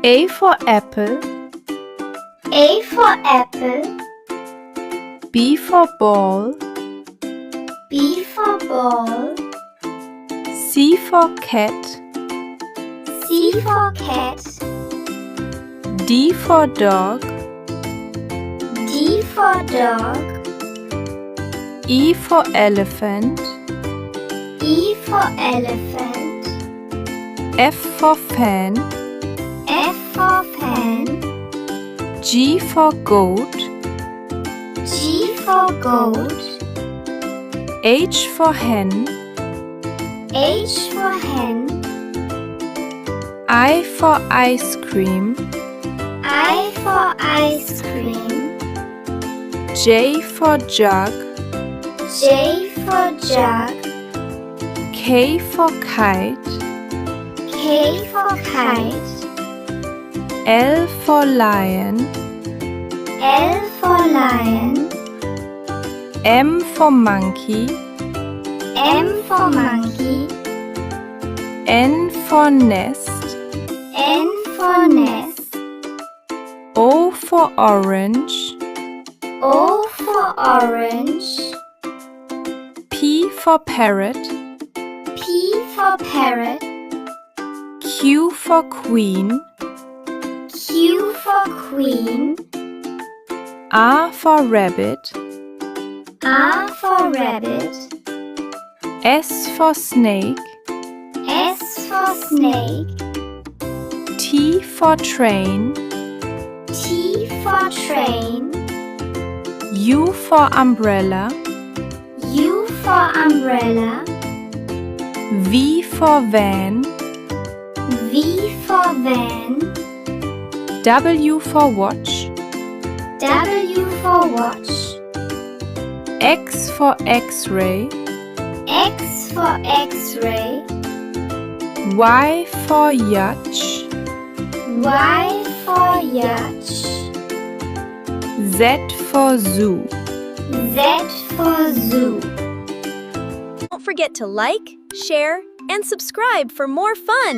A for apple. A for apple. B for ball. B for ball. C for cat. C for cat. D for dog. D for dog. E for elephant. E for elephant. F for fan. F for fan. G for goat. G for goat. H for hen. H for hen. I for ice cream. I for ice cream. J for jug. J for jug. K for kite. K for kite. L for lion. L for lion. M for monkey. M for monkey. N for nest. N for nest. O for orange. O for orange. P for parrot. P for parrot. Q for queen. Q for queen. R for rabbit. R for rabbit. S for snake. S for snake. T for train. T for train. U for umbrella. U for umbrella. V for van. V for van. W for watch. W for watch. X for x-ray. X for x-ray. Y for yacht. Y for yacht. Z for zoo. Z for zoo. Don't forget to like, share, and subscribe for more fun!